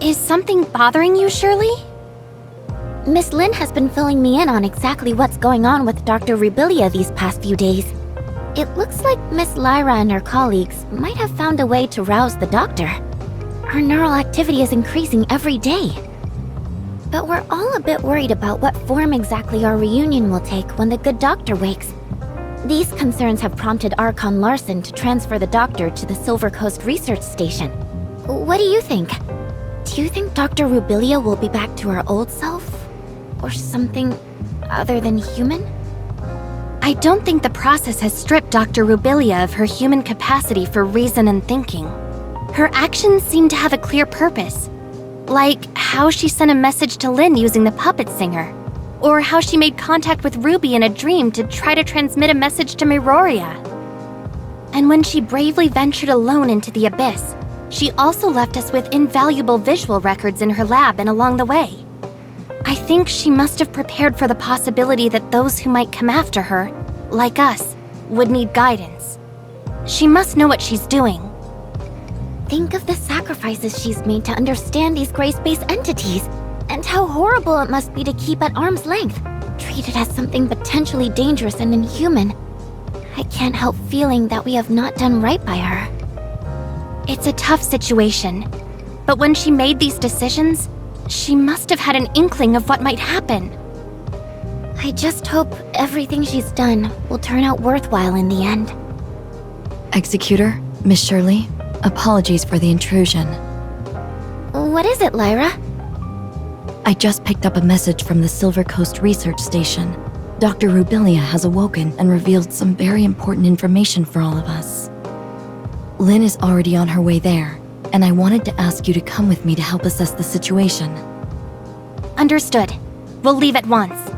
Is something bothering you, Shirley? Miss Lin has been filling me in on exactly what's going on with Dr. Rubilia these past few days. It looks like Miss Lyra and her colleagues might have found a way to rouse the doctor. Her neural activity is increasing every day. But we're all a bit worried about what form exactly our reunion will take when the good doctor wakes. These concerns have prompted Archon Larson to transfer the doctor to the Silver Coast Research Station. What do you think? Do you think Dr. Rubilia will be back to her old self? Or something other than human? I don't think the process has stripped Dr. Rubilia of her human capacity for reason and thinking. Her actions seem to have a clear purpose. Like how she sent a message to Lin using the puppet singer. Or how she made contact with Ruby in a dream to try to transmit a message to Miroria. And when she bravely ventured alone into the abyss, she also left us with invaluable visual records in her lab and along the way. I think she must have prepared for the possibility that those who might come after her, like us, would need guidance. She must know what she's doing. Think of the sacrifices she's made to understand these gray space entities, and how horrible it must be to keep at arm's length, treated as something potentially dangerous and inhuman. I can't help feeling that we have not done right by her. It's a tough situation, but when she made these decisions, she must have had an inkling of what might happen. I just hope everything she's done will turn out worthwhile in the end. Executor, Miss Shirley, apologies for the intrusion. What is it, Lyra? I just picked up a message from the Silver Coast Research Station. Dr. Rubilia has awoken and revealed some very important information for all of us. Lin is already on her way there, and I wanted to ask you to come with me to help assess the situation. Understood. We'll leave at once.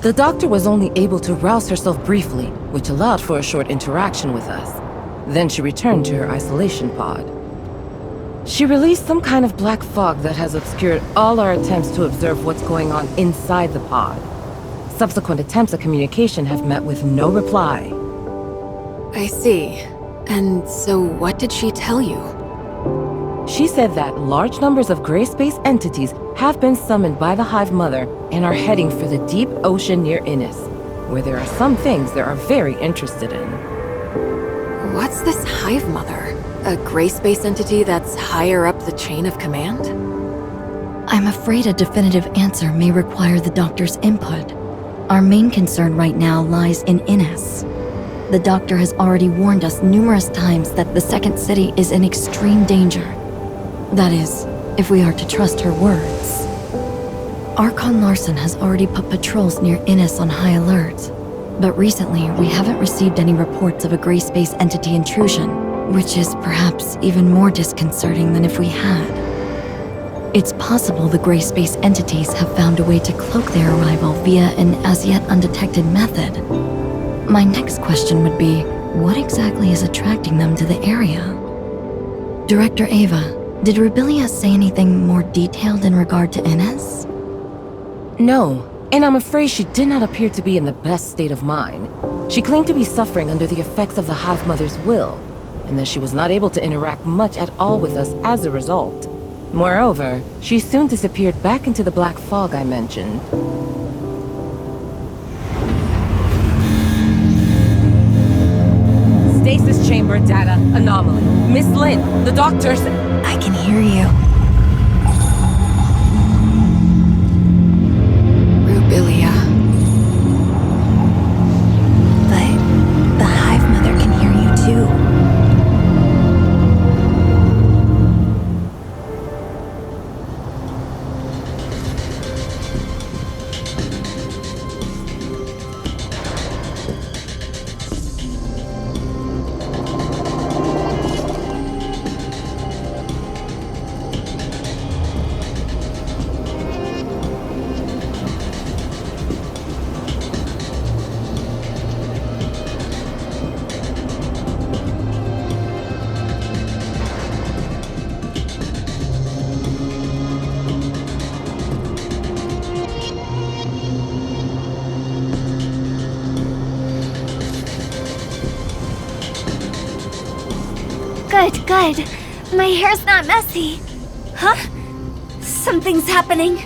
The doctor was only able to rouse herself briefly, which allowed for a short interaction with us. Then she returned to her isolation pod. She released some kind of black fog that has obscured all our attempts to observe what's going on inside the pod. Subsequent attempts at communication have met with no reply. I see. And so what did she tell you? She said that large numbers of gray space entities have been summoned by the Hive Mother and are heading for the deep ocean near Innis, where there are some things they are very interested in. What's this Hive Mother? A gray space entity that's higher up the chain of command? I'm afraid a definitive answer may require the doctor's input. Our main concern right now lies in Innis. The doctor has already warned us numerous times that the second city is in extreme danger. That is, if we are to trust her words. Archon Larson has already put patrols near Innis on high alert, but recently we haven't received any reports of a gray space entity intrusion, which is perhaps even more disconcerting than if we had. It's possible the gray space entities have found a way to cloak their arrival via an as-yet undetected method. My next question would be, what exactly is attracting them to the area? Director Ava, did Rubilia say anything more detailed in regard to Innis? No, and I'm afraid she did not appear to be in the best state of mind. She claimed to be suffering under the effects of the Hive Mother's will, and that she was not able to interact much at all with us as a result. Moreover, she soon disappeared back into the black fog I mentioned. Stasis chamber data anomaly. Miss Lin, the doctor's... I can hear you. Rubilia. But the Hive Mother can hear you too. Good. My hair's not messy. Huh? Something's happening.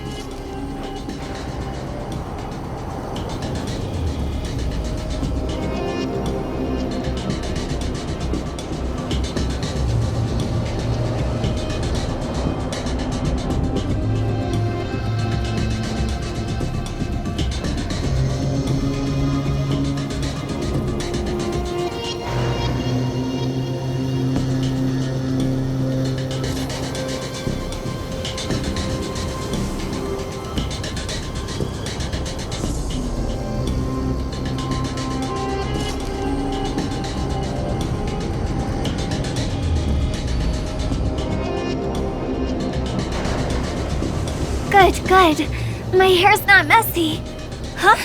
Good. My hair's not messy. Huh?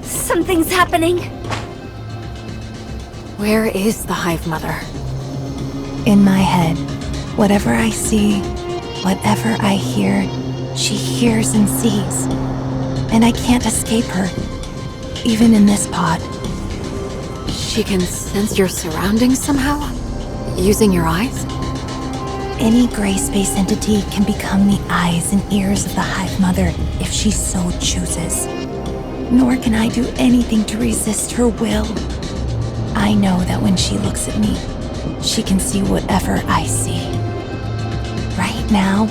Something's happening. Where is the Hive Mother? In my head, whatever I see, whatever I hear, she hears and sees. And I can't escape her, even in this pod. She can sense your surroundings somehow? Using your eyes? Any gray space entity can become the eyes and ears of the Hive Mother if she so chooses. Nor can I do anything to resist her will. I know that when she looks at me, she can see whatever I see. Right now,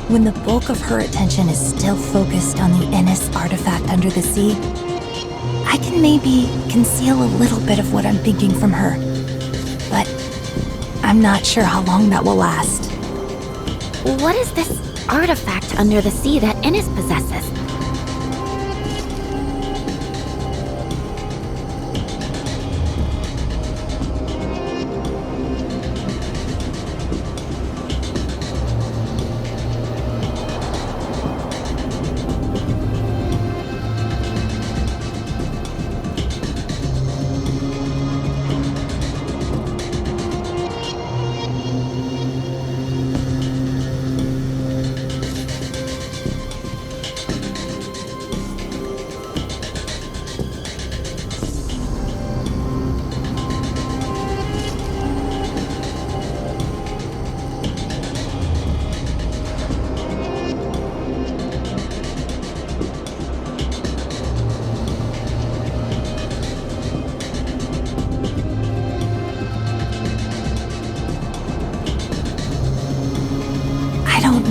when the bulk of her attention is still focused on the Innis artifact under the sea, I can maybe conceal a little bit of what I'm thinking from her. But I'm not sure how long that will last. What is this artifact under the sea that Innis possesses?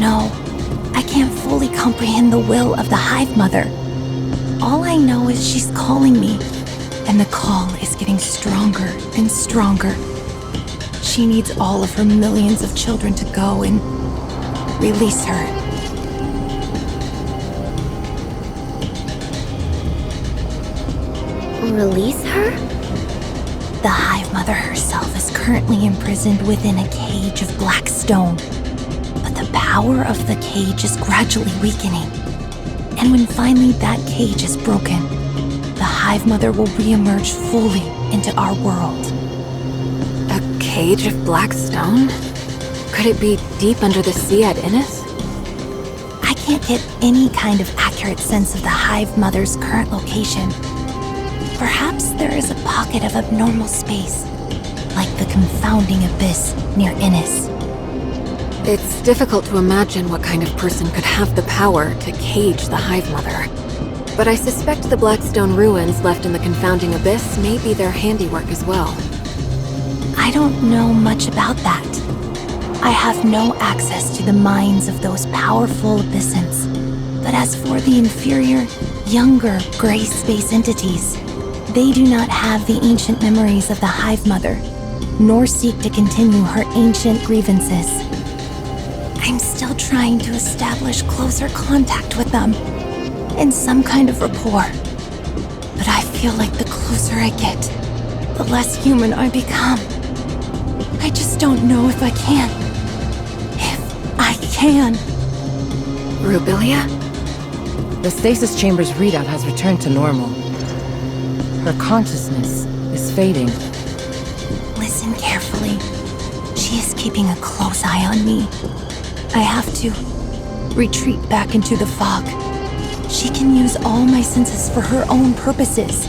know. I can't fully comprehend the will of the Hive Mother. All I know is she's calling me, and the call is getting stronger and stronger. She needs all of her millions of children to go and release her. Release her? The Hive Mother herself is currently imprisoned within a cage of black stone. But the power of the cage is gradually weakening. And when finally that cage is broken, the Hive Mother will re-emerge fully into our world. A cage of black stone? Could it be deep under the sea at Innis? I can't get any kind of accurate sense of the Hive Mother's current location. Perhaps there is a pocket of abnormal space, like the confounding abyss near Innis. It's difficult to imagine what kind of person could have the power to cage the Hive Mother. But I suspect the Blackstone ruins left in the confounding abyss may be their handiwork as well. I don't know much about that. I have no access to the minds of those powerful abyssins. But as for the inferior, younger gray space entities, they do not have the ancient memories of the Hive Mother, nor seek to continue her ancient grievances. I'm still trying to establish closer contact with them, and some kind of rapport. But I feel like the closer I get, the less human I become. I just don't know if I can. If I can. Rubilia? The stasis chamber's readout has returned to normal. Her consciousness is fading. Listen carefully. She is keeping a close eye on me. I have to retreat back into the fog. She can use all my senses for her own purposes.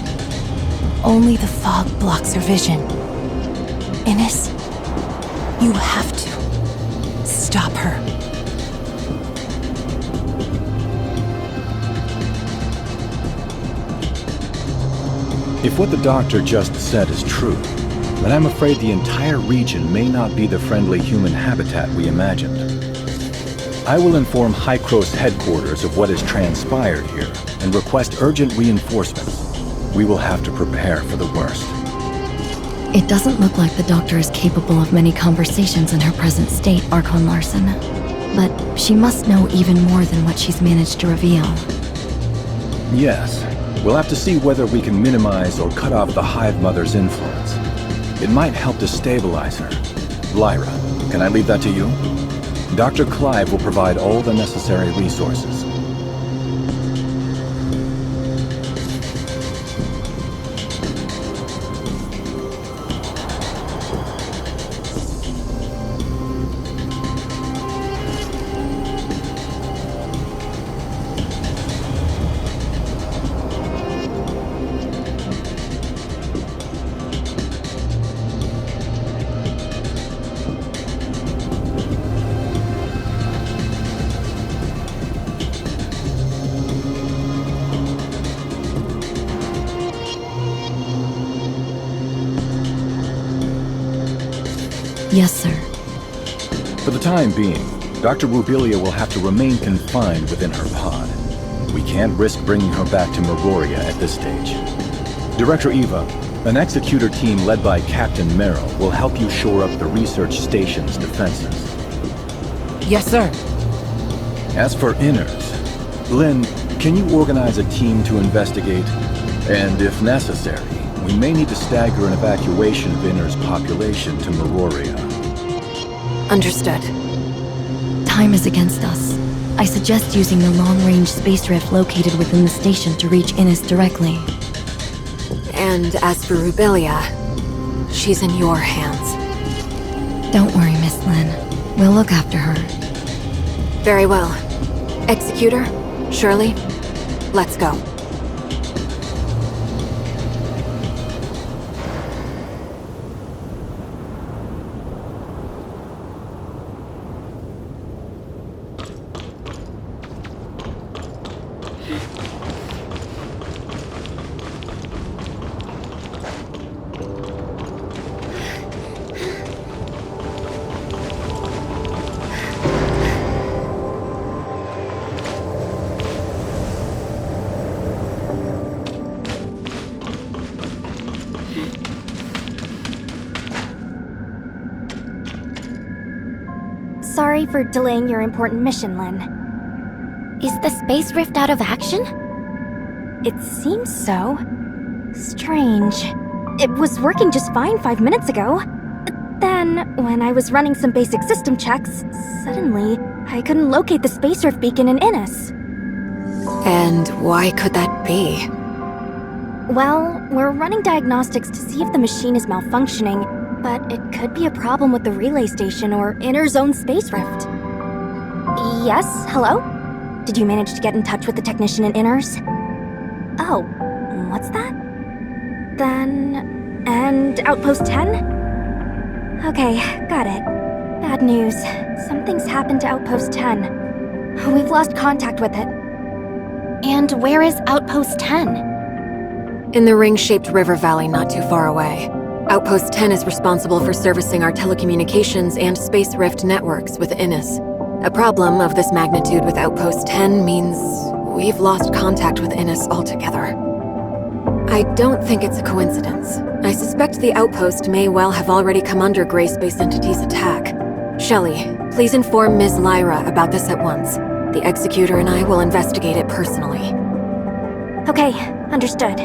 Only the fog blocks her vision. Innis, you have to stop her. If what the doctor just said is true, then I'm afraid the entire region may not be the friendly human habitat we imagined. I will inform Hykros headquarters of what has transpired here and request urgent reinforcements. We will have to prepare for the worst. It doesn't look like the doctor is capable of many conversations in her present state, Archon Larson. But she must know even more than what she's managed to reveal. Yes, we'll have to see whether we can minimize or cut off the Hive Mother's influence. It might help to stabilize her. Lyra, can I leave that to you? Dr. Clive will provide all the necessary resources. Yes, sir. For the time being, Dr. Rubilia will have to remain confined within her pod. We can't risk bringing her back to Meroria at this stage. Director Eva, an executor team led by Captain Merrill will help you shore up the research station's defenses. Yes, sir. As for Inners, Lynn, can you organize a team to investigate? And if necessary, we may need to stagger an evacuation of Inners' population to Meroria. Understood. Time is against us. I suggest using the long-range space rift located within the station to reach Innis directly. And as for Rubilia, she's in your hands. Don't worry, Miss Lynn. We'll look after her. Very well. Executor, Shirley, let's go. sorry for delaying your important mission, Lynn. Is the space rift out of action? It seems so. Strange. It was working just fine 5 minutes ago. But then, when I was running some basic system checks, suddenly, I couldn't locate the space rift beacon in Innis. And why could that be? Well, we're running diagnostics to see if the machine is malfunctioning, but it could be a problem with the relay station or inner zone space rift. Yes, hello? Did you manage to get in touch with the technician in Inners? Oh, what's that? Then... and Outpost 10? Okay, got it. Bad news. Something's happened to Outpost 10. We've lost contact with it. And where is Outpost 10? In the ring-shaped river valley not too far away. Outpost 10 is responsible for servicing our telecommunications and space rift networks with Innis. A problem of this magnitude with Outpost 10 means we've lost contact with Innis altogether. I don't think it's a coincidence. I suspect the outpost may well have already come under Gray Space Entity's attack. Shelley, please inform Ms. Lyra about this at once. The Executor and I will investigate it personally. Okay, understood.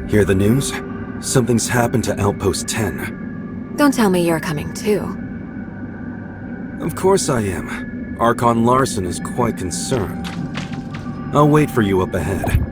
Hear the news? Something's happened to Outpost 10. Don't tell me you're coming too. Of course I am. Archon Larson is quite concerned. I'll wait for you up ahead.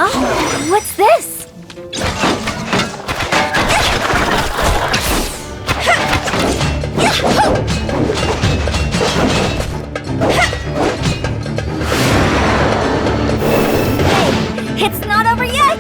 Oh, what's this? Hey, it's not over yet!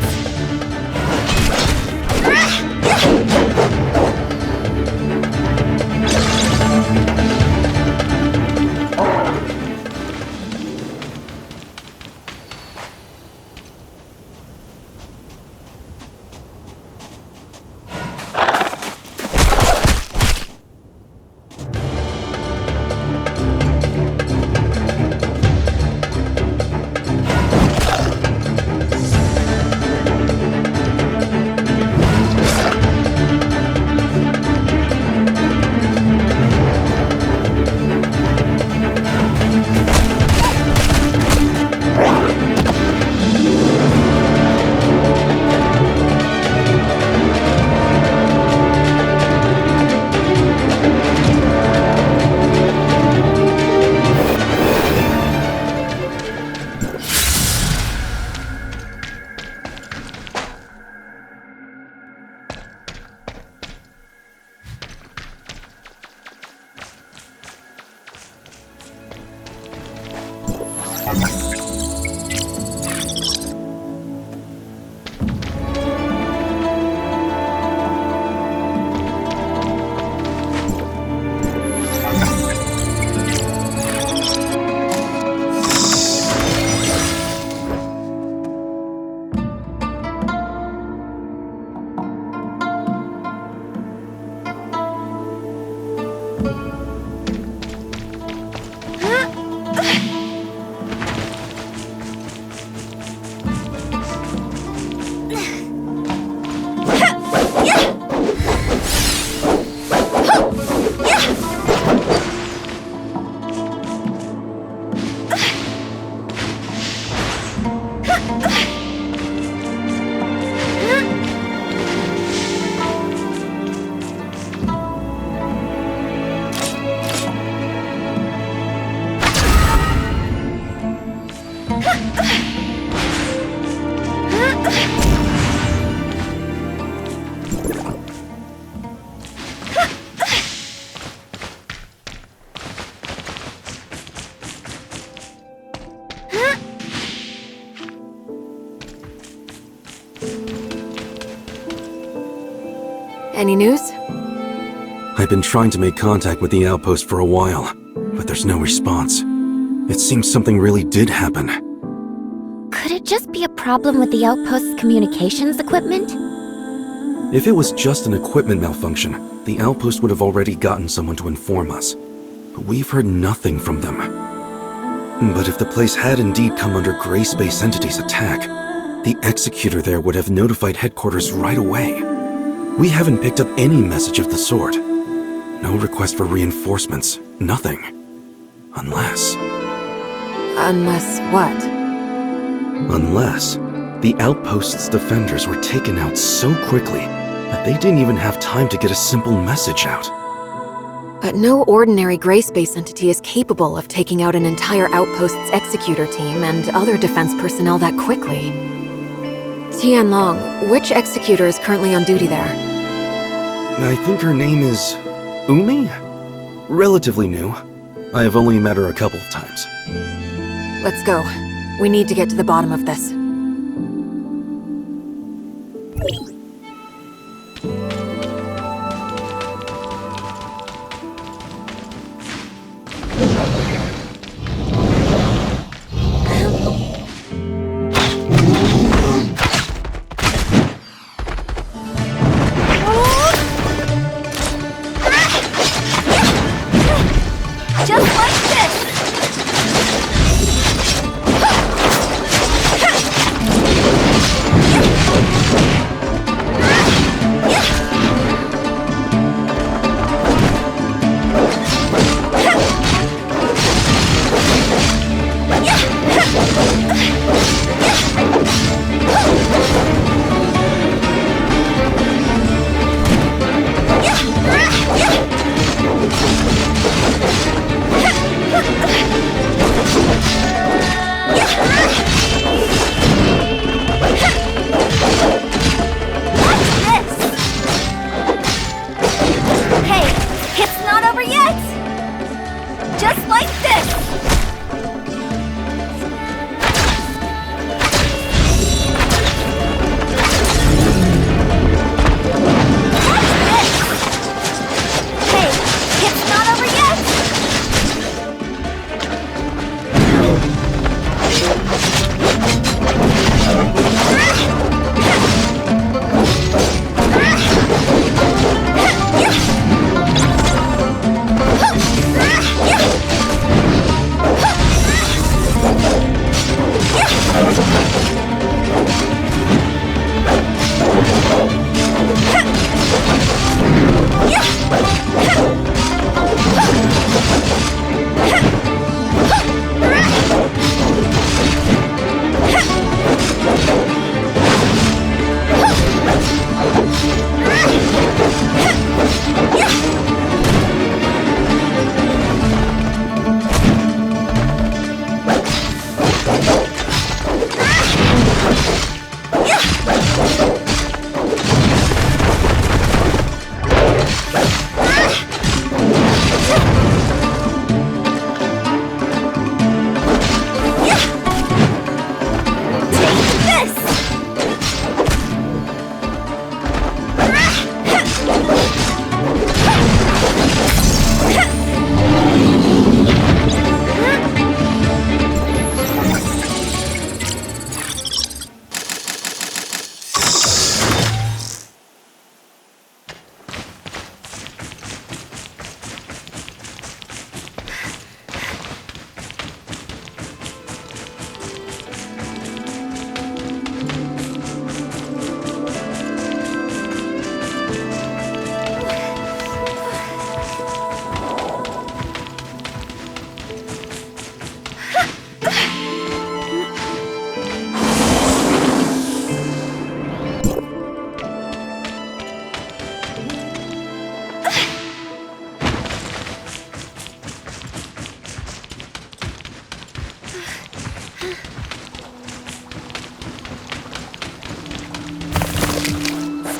Any news? I've been trying to make contact with the outpost for a while, but there's no response. It seems something really did happen. Could it just be a problem with the outpost's communications equipment? If it was just an equipment malfunction, the outpost would have already gotten someone to inform us. But we've heard nothing from them. But if the place had indeed come under Gray Space Entity's attack, the Executor there would have notified headquarters right away. We haven't picked up any message of the sort. No request for reinforcements, nothing. Unless... Unless what? Unless the outpost's defenders were taken out so quickly that they didn't even have time to get a simple message out. But no ordinary Gray Space entity is capable of taking out an entire outpost's executor team and other defense personnel that quickly. Tianlong, which executor is currently on duty there? I think her name is... Umi? Relatively new. I have only met her a couple of times. Let's go. We need to get to the bottom of this.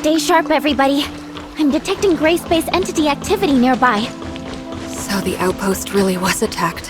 Stay sharp, everybody. I'm detecting Gray Space Entity activity nearby. So the outpost really was attacked.